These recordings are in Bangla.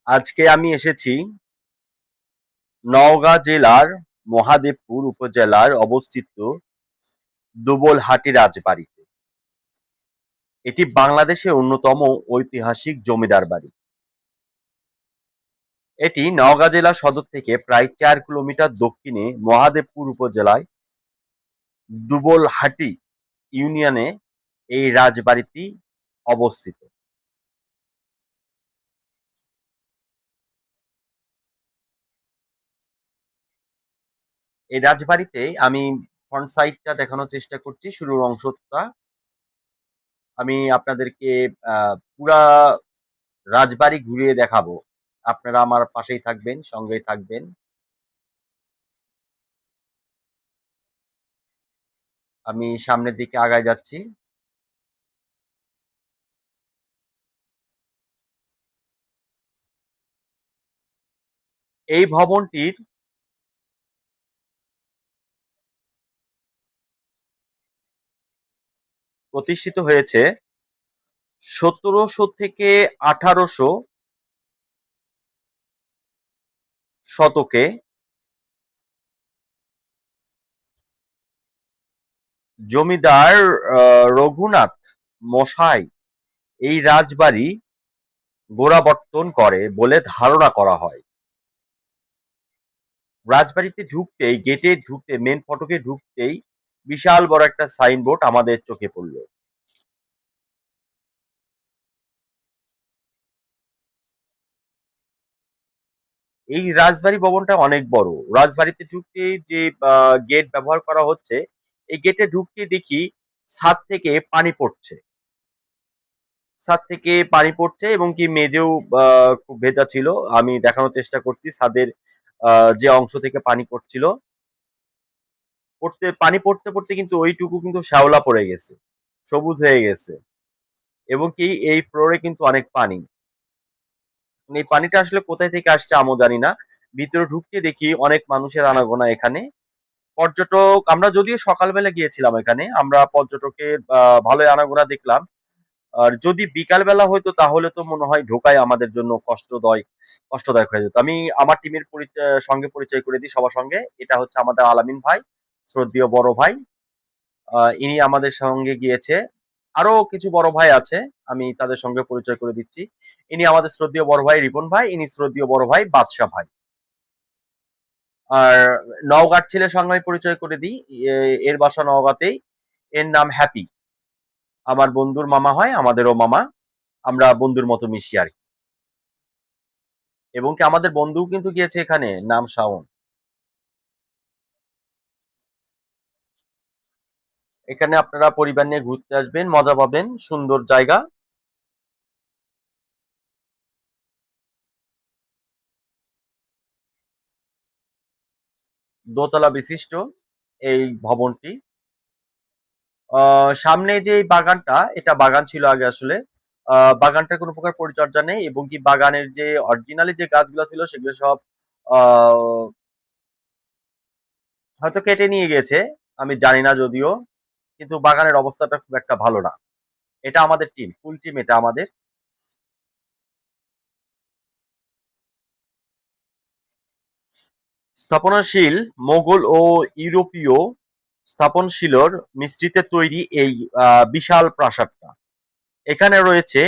আজকে আমি এসেছি নওগাঁ জেলার মহাদেবপুর উপজেলার অবস্থিত দুবলহাটি রাজবাড়িতে। এটি বাংলাদেশের অন্যতম ঐতিহাসিক জমিদার বাড়ি। এটি নওগাঁ জেলা সদর থেকে প্রায় 4 কিলোমিটার দক্ষিণে মহাদেবপুর উপজেলায় দুবলহাটি ইউনিয়নে এই রাজবাড়িটি অবস্থিত। এই রাজবাড়িতে আমি ফ্রন্ট সাইডটা দেখানোর চেষ্টা করছি, শুরুর অংশটা। আমি আপনাদেরকে পুরা রাজবাড়ি ঘুরিয়ে দেখাবো। আপনারা আমার পাশেই থাকবেন, সঙ্গেই থাকবেন। আমি সামনের দিকে আগায় যাচ্ছি। এই ভবনটির প্রতিষ্ঠিত হয়েছে 1700 থেকে 1800 শতকে জমিদার রঘুনাথ মশাই এই রাজবাড়ি গোড়াবর্তন করে বলে ধারণা করা হয়। রাজবাড়িতে ঢুকতেই, গেটে ঢুকতে, মেন ফটকে ঢুকতেই বিশাল বড় একটা সাইনবোর্ড আমাদের চোখে পড়লো। এই রাজবাড়ি ভবনটা অনেক বড়। রাজবাড়িতে ঢুকতে যে গেট ব্যবহার করা হচ্ছে, এই গেটে ঢুকতে দেখি ছাদ থেকে পানি পড়ছে। ছাদ থেকে পানি পড়ছে এবং কি মেঝেও খুব ভেজা ছিল। আমি দেখানোর চেষ্টা করছি ছাদের যে অংশ থেকে পানি পড়ছিল। পানি পড়তে পড়তে কিন্তু ওইটুকু কিন্তু শ্যাওলা পড়ে গেছে, সবুজ হয়ে গেছে, এবং কি এই ফ্লোরে কিন্তু অনেক পানি। এই পানিটা আসলে কোথায় থেকে আসছে আমিও জানি না। ভিতরে ঢুকতে দেখি অনেক মানুষের আনাগোনা এখানে। পর্যটক, আমরা যদিও সকালবেলা গিয়েছিলাম এখানে, আমরা পর্যটকের ভালোই আনাগোনা দেখলাম। আর যদি বিকাল বেলা হইতো তাহলে তো মনে হয় ঢোকাই আমাদের জন্য কষ্টদায়ক হয়ে যেত। আমি আমার টিমের সঙ্গে পরিচয় করে দিই সবার সঙ্গে। এটা হচ্ছে আমাদের আলামিন ভাই, শ্রদ্ধেয় বড় ভাই। ইনি আমাদের সঙ্গে গিয়েছে। আরো কিছু বড় ভাই আছে, আমি তাদের সঙ্গে পরিচয় করে দিচ্ছি। ইনি আমাদের শ্রদ্ধেয় বড় ভাই রিপন ভাই, ইনি শ্রদ্ধেয় বড় ভাই বাদশা ভাই। আর নওগাঁর ছেলের সঙ্গে আমি পরিচয় করে দিই। এর বাসা নওগাঁতেই। এর নাম হ্যাপি। আমার বন্ধুর মামা হয়, আমাদেরও মামা। আমরা বন্ধুর মতো মিশি আর কি। এবং কি আমাদের বন্ধুও কিন্তু গিয়েছে এখানে, নাম শাওন। এখানে আপনারা পরিবার নিয়ে ঘুরতে আসবেন, মজা পাবেন, সুন্দর জায়গা। দোতলা বিশিষ্ট এই ভবনটি। সামনে যে এই বাগানটা, এটা বাগান ছিল আগে আসলে। বাগানটার কোনো প্রকার পরিচর্যা নেই, এবং কি বাগানের যে অরিজিনালি যে গাছগুলো ছিল সেগুলো সব আহ হয়তো কেটে নিয়ে গেছে, আমি জানি না যদিও। কিন্তু বাগানের অবস্থাটা খুব একটা ভালো না। এটা আমাদের টিম, ফুল টিম এটা আমাদের। স্থাপনাশীল মোগল ও ইউরোপীয় স্থাপনশীলর মিশ্রিতে তৈরি এই বিশাল প্রাসাদটা। এখানে রয়েছে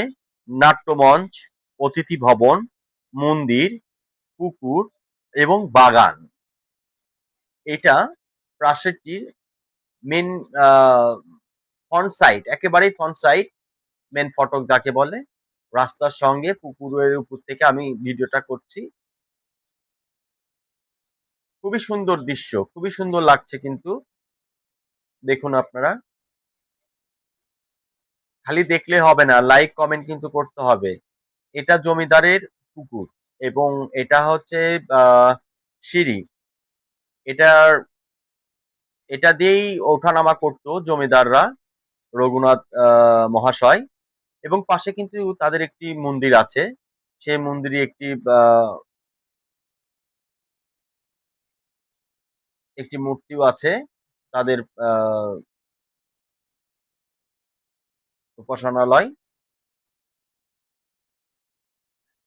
নাট্যমঞ্চ, অতিথি ভবন, মন্দির, পুকুর এবং বাগান। এটা প্রাসাদটির মেন ফ্রন্ট সাইড, একেবারেই ফ্রন্ট সাইড, মেন ফটক যাকে বলে। রাস্তার সঙ্গে পুকুরের উপর থেকে আমি ভিডিওটা করছি। খুবই সুন্দর দৃশ্য, খুবই সুন্দর লাগছে কিন্তু। দেখুন আপনারা, খালি দেখলে হবে না, লাইক কমেন্ট কিন্তু করতে হবে। এটা জমিদারের পুকুর, এবং এটা হচ্ছে সিঁড়ি। এটার এটা দিয়েই ওঠানামা করতো জমিদাররা, রঘুনাথ মহাশয়। এবং পাশে কিন্তু তাদের একটি মন্দির আছে। সেই মন্দিরে একটি মূর্তিও আছে তাদের, উপাসনালয়।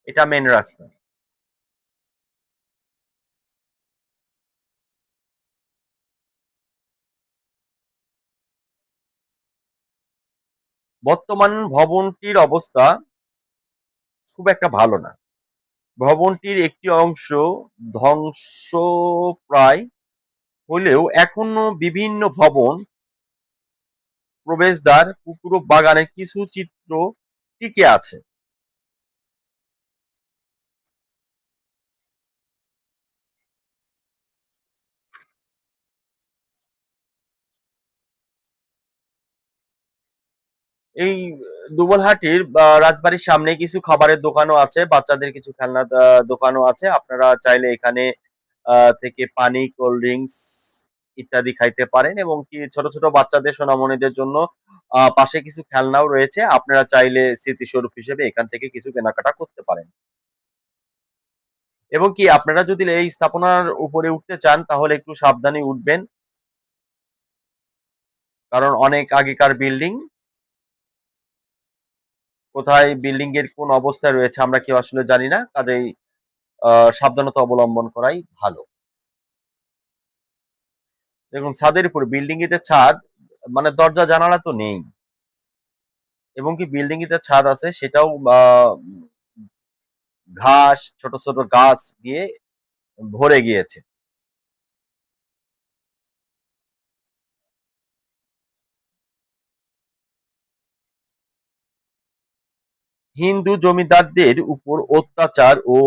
এটা মেন রাস্তা। বর্তমান ভবনটির অবস্থা খুব একটা ভালো না। ভবনটির একটি অংশ ধ্বংসপ্রায় হলেও এখনো বিভিন্ন ভবন, প্রবেশদ্বার, পুকুর ও বাগানের কিছু চিত্র টিকে আছে। এই দুবলহাটির রাজবাড়ির সামনে কিছু খাবারের দোকানও আছে, বাচ্চাদের কিছু খেলনা দোকানও আছে। আপনারা চাইলে এখানে থেকে পানি, কোল্ড ড্রিঙ্কস ইত্যাদি খাইতে পারেন, এবং কি ছোট ছোট বাচ্চাদের সোনামণিদের জন্য পাশে কিছু খেলনাও রয়েছে। আপনারা চাইলে স্মৃতিস্বরূপ হিসেবে এখান থেকে কিছু কেনাকাটা করতে পারেন। এবং কি আপনারা যদি এই স্থাপনার উপরে উঠতে চান তাহলে একটু সাবধানে উঠবেন, কারণ অনেক আগেকার বিল্ডিং, কোথায় বিল্ডিং এর কোন অবস্থায় রয়েছে আমরা কেউ আসলে জানি না। কাজেই সাবধানতা অবলম্বন করাই ভালো। দেখুন ছাদের উপর, বিল্ডিং এ যে ছাদ, মানে দরজা জানালা তো নেই, এবং কি বিল্ডিং এ যে ছাদ আছে সেটাও ঘাস, ছোট ছোট গাছ দিয়ে ভরে গিয়েছে। হিন্দু জমিদারদের উপর অত্যাচার ও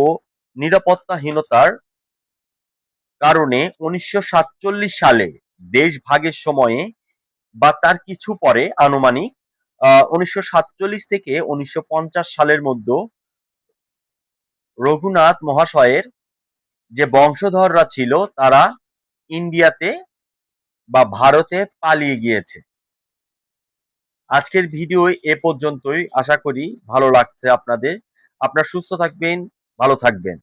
নিরাপত্তাহীনতার কারণে 1947 সালে দেশ ভাগের সময়ে বা তার কিছু পরে, আনুমানিক 1947 থেকে 1950 সালের মধ্যে রঘুনাথ মহাশয়ের যে বংশধররা ছিল তারা ইন্ডিয়াতে বা ভারতে পালিয়ে গিয়েছে। আজকের ভিডিও এ পর্যন্তই। আশা করি ভালো লাগছে আপনাদের। আপনারা সুস্থ থাকবেন, ভালো থাকবেন।